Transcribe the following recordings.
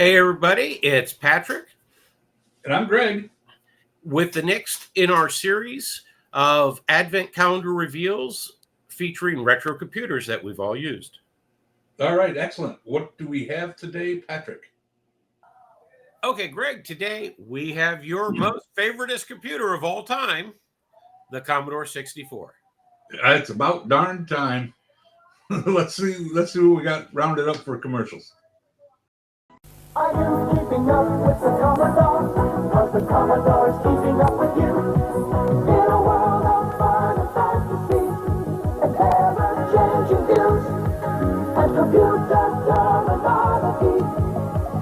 Hey, everybody, it's Patrick And I'm Greg. with the next in our series of Advent Calendar reveals featuring retro computers that we've all used. All right, excellent. What do we have today, Patrick? Okay, Greg, today we have your most favoriteest computer of all time, the Commodore 64. It's about darn time. Let's see what we got rounded up for commercials. Are you keeping up with the Commodore? Cause the Commodore's keeping up with you. In a world of fun and fantasy, and ever-changing views, and computer terminology,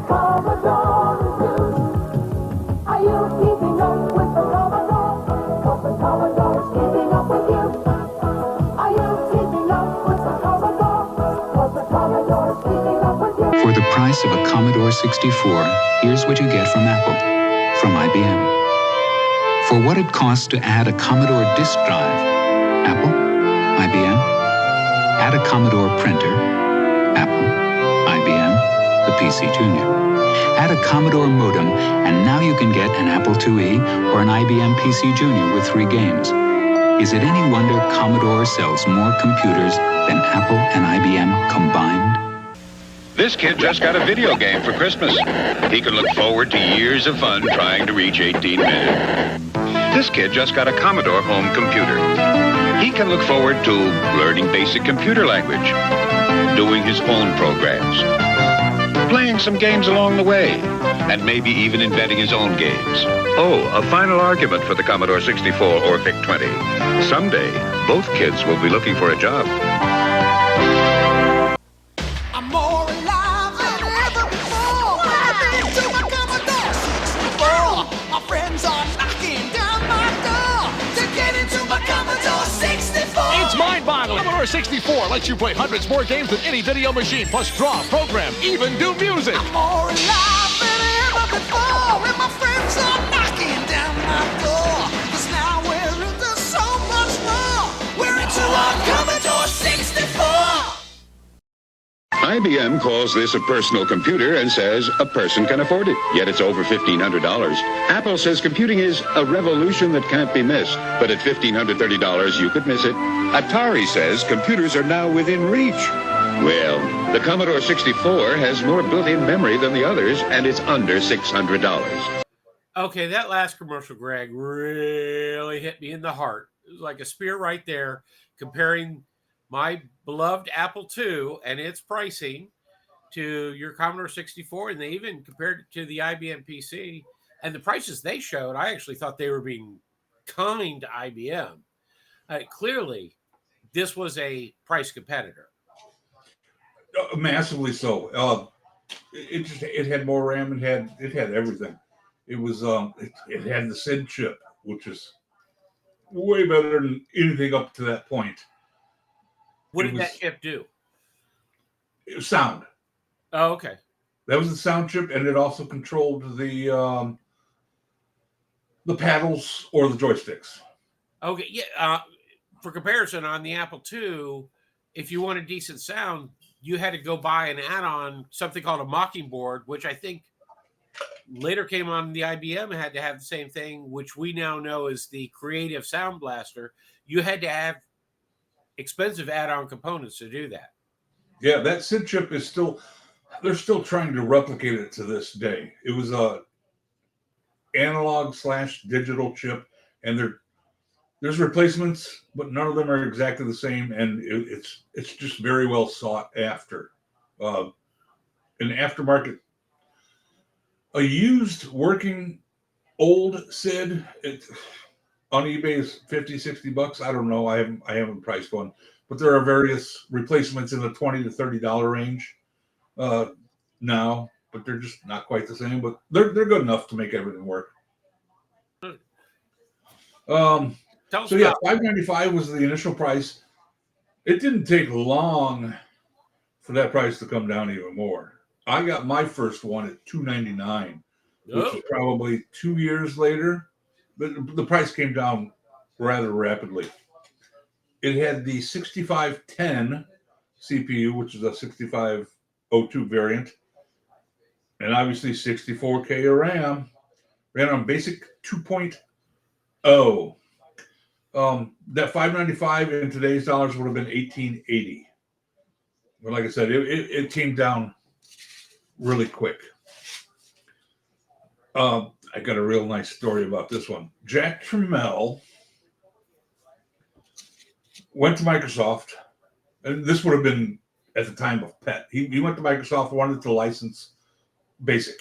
Commodore reviews. Are you keeping up with the Commodore? Cause the Commodore's keeping up with you. Are you keeping up with the Commodore? Cause the Commodore's keeping up with you. For the price of a Commodore 64, here's what you get from Apple, from IBM. For what it costs to add a Commodore disk drive, Apple, IBM. Add a Commodore printer, Apple, IBM, the PC Junior. Add a Commodore modem, and now you can get an Apple IIe or an IBM PC Junior with 3 games. Is it any wonder Commodore sells more computers than Apple and IBM combined? This kid just got a video game for Christmas. He can look forward to years of fun trying to reach 18 minutes. This kid just got a Commodore home computer. He can look forward to learning basic computer language, doing his own programs, playing some games along the way, and maybe even inventing his own games. Oh, a final argument for the Commodore 64 or VIC-20. Someday, both kids will be looking for a job. I'm more alive than ever before. Welcome to my Commodore 64. My friends are knocking down my door to get into my Commodore 64. It's mind-boggling. Commodore 64 lets you play hundreds more games than any video machine, plus draw, program, even do music. I'm more alive than ever before, and my friends are knocking down my door. 'Cause now we're into so much more. We're into our Commodore 64. IBM calls this a personal computer and says a person can afford it, yet it's over $1,500. Apple says computing is a revolution that can't be missed, but at $1,530 you could miss it. Atari says computers are now within reach. Well, the Commodore 64 has more built-in memory than the others, and it's under $600. Okay, that last commercial, Greg, really hit me in the heart. It was like a spear right there, comparing my beloved Apple II and its pricing to your Commodore 64, and they even compared it to the IBM PC. And the prices they showed, I actually thought they were being kind to IBM. Clearly, this was a price competitor. Massively so. It had more RAM. It had everything. It was it had the SID chip, which is way better than anything up to that point. What did that chip do? It was sound. Oh, okay. That was the sound chip, and it also controlled the paddles or the joysticks. Okay, yeah. For comparison, on the Apple II, if you wanted decent sound, you had to go buy an add-on, something called a Mockingbird, which I think later came on the IBM, had to have the same thing, which we now know is the Creative Sound Blaster. You had to have expensive add-on components to do that. Yeah, that SID chip is they're still trying to replicate it to this day. It was a analog/digital chip, and there's replacements, but none of them are exactly the same, and it's just very well sought after. An aftermarket, a used working old SID, on eBay is $50-$60. I don't know. I haven't priced one, but there are various replacements in the $20 to $30 range now, but they're just not quite the same. But they're good enough to make everything work. So yeah, $595 was the initial price. It didn't take long for that price to come down even more. I got my first one at $299, which is probably 2 years later. The price came down rather rapidly. It had the 6510 CPU, which is a 6502 variant. and obviously 64K of RAM. Ran on basic 2.0. That 595 in today's dollars would have been 1880. But like I said, it came down really quick. I got a real nice story about this one. Jack Tramiel went to Microsoft, and this would have been at the time of PET. He went to Microsoft, wanted to license BASIC.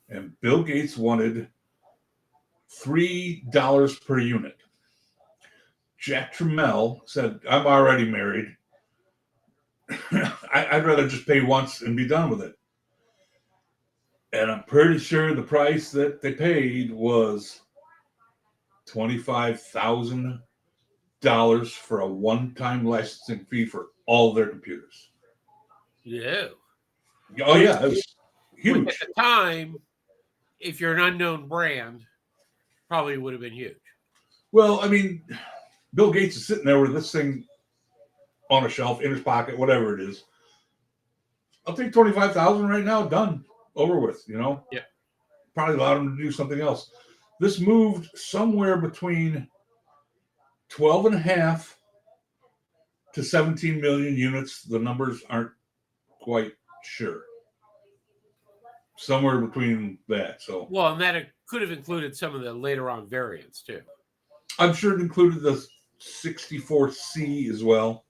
And Bill Gates wanted $3 per unit. Jack Tramiel said, I'm already married. I'd rather just pay once and be done with it. And I'm pretty sure the price that they paid was $25,000 for a one-time licensing fee for all their computers. Yeah. Oh, yeah, it was Which huge. at the time, if you're an unknown brand, probably would have been huge. Well, I mean, Bill Gates is sitting there with this thing on a shelf in his pocket, whatever it is. I'll take 25,000 right now, done, over with, you know? Yeah. Probably allowed him to do something else. This moved somewhere between 12 and a half to 17 million units. The numbers aren't quite sure. Somewhere between that. So, Well, and that could have included some of the later on variants too. I'm sure it included the 64C as well,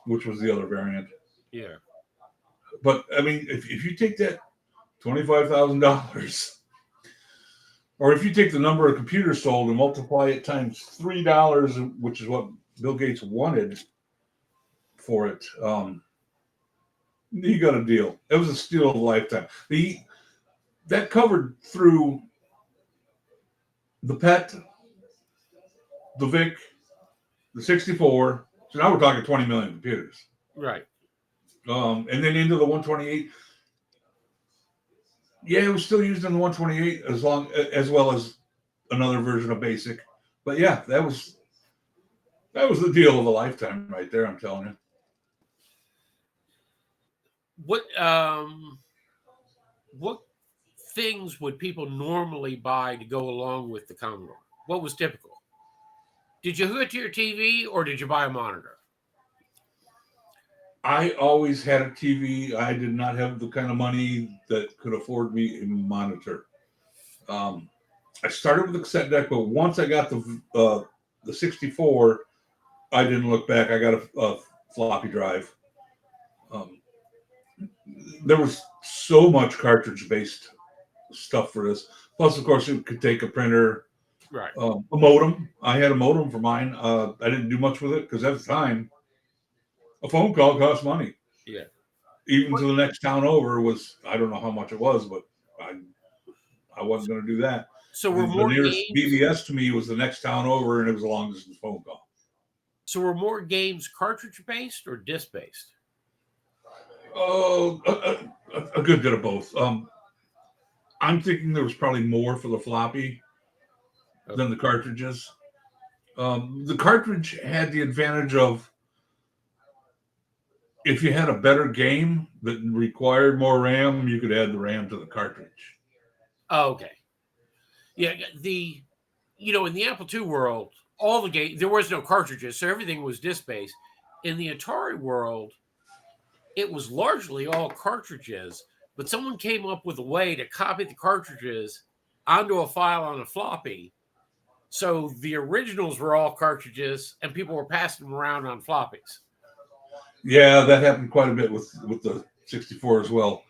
which was the other variant. Yeah. But I mean, if you take that $25,000, or if you take the number of computers sold and multiply it times $3, which is what Bill Gates wanted for it, you got a deal. It was a steal of a lifetime. That covered through the PET, the VIC, the 64. So now we're talking 20 million computers. Right. And then into the 128. Yeah, it was still used in the 128 as well as another version of BASIC. But yeah, that was the deal of a lifetime right there, I'm telling you. What things would people normally buy to go along with the Commodore? What was typical? Did you hook it to your TV or did you buy a monitor? I always had a TV. I did not have the kind of money that could afford me a monitor. I started with a cassette deck, but once I got the 64, I didn't look back. I got a floppy drive. There was so much cartridge-based stuff for this. Plus, of course, it could take a printer, Right. a modem. I had a modem for mine. I didn't do much with it because at the time, a phone call cost money. Yeah. Even to the next town over was, I don't know how much it was, but I wasn't going to do that. So were The more nearest games? BBS to me was the next town over, and it was a long distance phone call. So were more games cartridge based or disc based? Oh, a good bit of both. I'm thinking there was probably more for the floppy than the cartridges. The cartridge had the advantage of if you had a better game that required more RAM, you could add the RAM to the cartridge. Oh, okay. Yeah, in the Apple II world, all the game there was no cartridges, so everything was disc based. In the Atari world, it was largely all cartridges, but someone came up with a way to copy the cartridges onto a file on a floppy. So the originals were all cartridges, and people were passing them around on floppies. Yeah, that happened quite a bit with the 64 as well.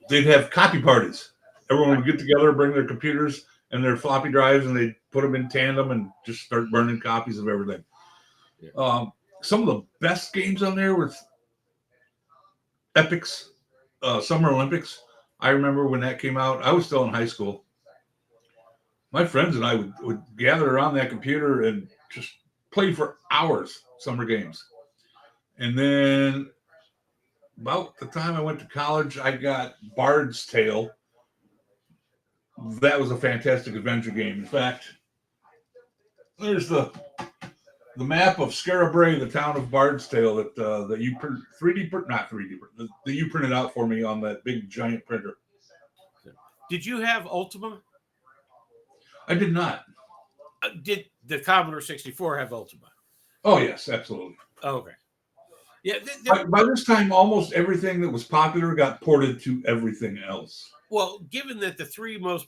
They'd have copy parties. Everyone would get together, bring their computers and their floppy drives, and they'd put them in tandem and just start burning copies of everything. Yeah. Some of the best games on there were Epic's Summer Olympics. I remember when that came out. I was still in high school. My friends and I would gather around that computer and just play for hours, summer games. And then about the time I went to college, I got Bard's Tale. That was a fantastic adventure game. In fact, there's the the map of Scarabray, the town of Bardstale, that you print 3D print, not 3D print, that you printed out for me on that big giant printer. Did you have Ultima? I did not. Did the Commodore 64 have Ultima? Oh yes, absolutely. Okay. Yeah. By this time, almost everything that was popular got ported to everything else. Well, given that the three most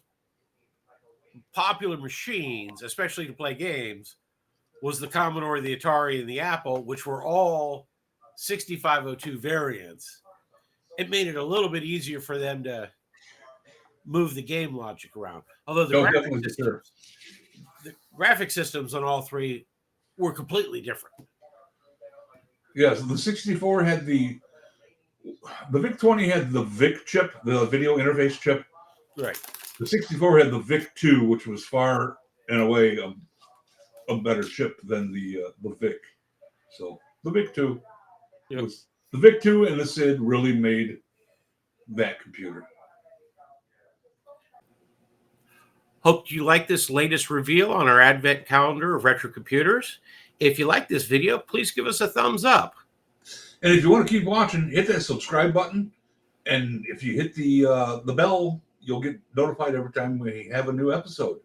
popular machines, especially to play games, was the Commodore, the Atari, and the Apple, which were all 6502 variants, it made it a little bit easier for them to move the game logic around. Although the graphic systems on all three were completely different. Yeah, so the 64 had the VIC-20 had the VIC chip, the video interface chip. Right. The 64 had the VIC-2, which was far and away a better chip than the VIC. So the VIC-2 was the VIC-2 and the SID really made that computer. Hope you like this latest reveal on our advent calendar of retro computers. If you like this video, please give us a thumbs up. And if you want to keep watching, hit that subscribe button. And if you hit the bell, you'll get notified every time we have a new episode.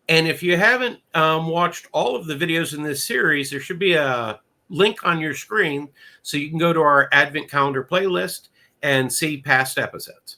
And if you haven't watched all of the videos in this series, there should be a link on your screen so you can go to our advent calendar playlist and see past episodes.